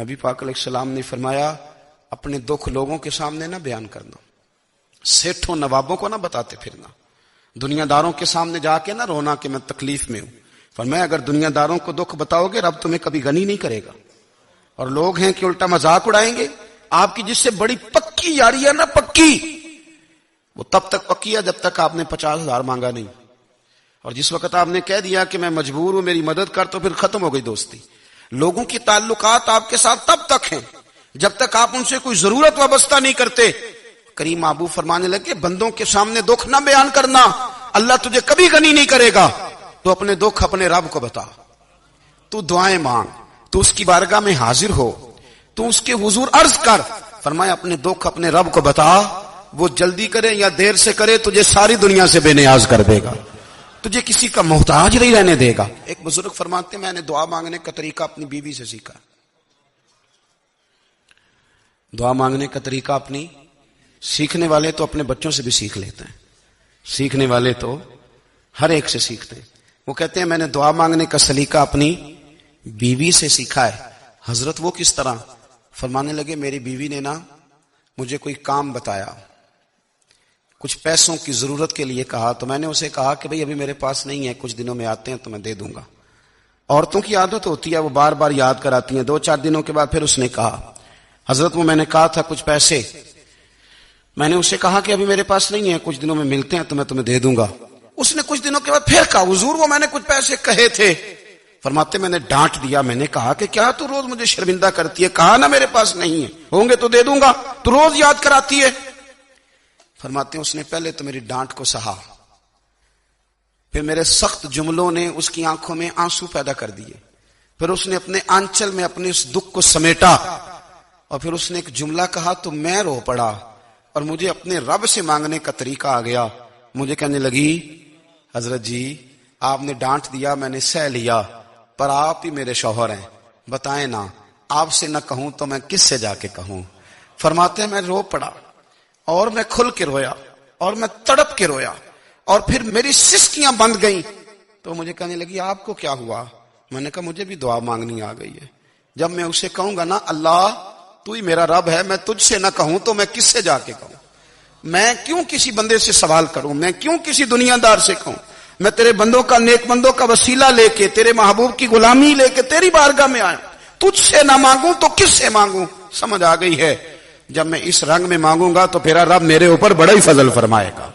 نبی پاک علیہ السلام نے فرمایا اپنے دکھ لوگوں کے سامنے نہ بیان کرنا، سیٹھوں نوابوں کو نہ بتاتے پھرنا، دنیا داروں کے سامنے جا کے نہ رونا کہ میں تکلیف میں ہوں۔ فرمایا اگر دنیا داروں کو دکھ بتاؤ گے رب تمہیں کبھی غنی نہیں کرے گا، اور لوگ ہیں کہ الٹا مذاق اڑائیں گے۔ آپ کی جس سے بڑی پکی یاری ہے نا، پکی، وہ تب تک پکی ہے جب تک آپ نے 50,000 مانگا نہیں، اور جس وقت آپ نے کہہ دیا کہ میں مجبور ہوں میری مدد کر، تو پھر ختم ہو گئی دوستی۔ لوگوں کی تعلقات آپ کے ساتھ تب تک ہیں جب تک آپ ان سے کوئی ضرورت وابستہ نہیں کرتے۔ کریم محبوب فرمانے لگے بندوں کے سامنے دکھ نہ بیان کرنا، اللہ تجھے کبھی غنی نہیں کرے گا۔ تو اپنے دکھ اپنے رب کو بتا، تو دعائیں مانگ، تو اس کی بارگاہ میں حاضر ہو، تو اس کے حضور عرض کر۔ فرمایا اپنے دکھ اپنے رب کو بتا، وہ جلدی کرے یا دیر سے کرے تجھے ساری دنیا سے بے نیاز کر دے گا، تجھے کسی کا محتاج نہیں رہنے دے گا۔ ایک بزرگ فرماتے ہیں میں نے دعا مانگنے کا طریقہ اپنی بیوی سے سیکھا۔ دعا مانگنے کا طریقہ اپنی، سیکھنے والے تو اپنے بچوں سے بھی سیکھ لیتے ہیں، سیکھنے والے تو ہر ایک سے سیکھتے ہیں۔ وہ کہتے ہیں میں نے دعا مانگنے کا سلیقہ اپنی بیوی سے سیکھا ہے۔ حضرت وہ کس طرح؟ فرمانے لگے میری بیوی نے نا مجھے کوئی کام بتایا، کچھ پیسوں کی ضرورت کے لیے کہا، تو میں نے اسے کہا کہ بھئی ابھی میرے پاس نہیں ہے، کچھ دنوں میں آتے ہیں تو میں دے دوں گا۔ عورتوں کی عادت ہوتی ہے وہ بار بار یاد کراتی ہیں، 2-4 دنوں کے بعد پھر اس نے کہا حضرت وہ میں نے کہا تھا کچھ پیسے، میں نے اسے کہا کہ ابھی میرے پاس نہیں ہے، کچھ دنوں میں ملتے ہیں تو میں تمہیں دے دوں گا۔ اس نے کچھ دنوں کے بعد پھر کہا حضور وہ میں نے کچھ پیسے کہے تھے۔ فرماتے میں نے ڈانٹ دیا، میں نے کہا کہ کیا تو روز مجھے شرمندہ کرتی ہے، کہا نا میرے پاس نہیں ہے، ہوں گے تو دے دوں گا، تو روز یاد کراتی ہے۔ فرماتے ہیں اس نے پہلے تو میری ڈانٹ کو سہا، پھر میرے سخت جملوں نے اس کی آنکھوں میں آنسو پیدا کر دیے، پھر اس نے اپنے آنچل میں اپنے اس دکھ کو سمیٹا، اور پھر اس نے ایک جملہ کہا تو میں رو پڑا، اور مجھے اپنے رب سے مانگنے کا طریقہ آ گیا۔ مجھے کہنے لگی حضرت جی آپ نے ڈانٹ دیا میں نے سہ لیا، پر آپ ہی میرے شوہر ہیں، بتائیں نا آپ سے نہ کہوں تو میں کس سے جا کے کہوں۔ فرماتے ہیں میں رو پڑا، اور میں کھل کے رویا، اور میں تڑپ کے رویا، اور پھر میری سسکیاں بند گئیں۔ تو مجھے کہنے لگی آپ کو کیا ہوا؟ میں نے کہا مجھے بھی دعا مانگنی آ گئی ہے، جب میں اسے کہوں گا نا اللہ تو ہی میرا رب ہے، میں تجھ سے نہ کہوں تو میں کس سے جا کے کہوں؟ میں کیوں کسی بندے سے سوال کروں؟ میں کیوں کسی دنیا دار سے کہوں؟ میں تیرے بندوں کا، نیک بندوں کا وسیلہ لے کے، تیرے محبوب کی غلامی لے کے تیری بارگاہ میں آیا، تجھ سے نہ مانگوں تو کس سے مانگوں؟ سمجھ آ گئی ہے جب میں اس رنگ میں مانگوں گا تو پھر رب میرے اوپر بڑا ہی فضل فرمائے گا۔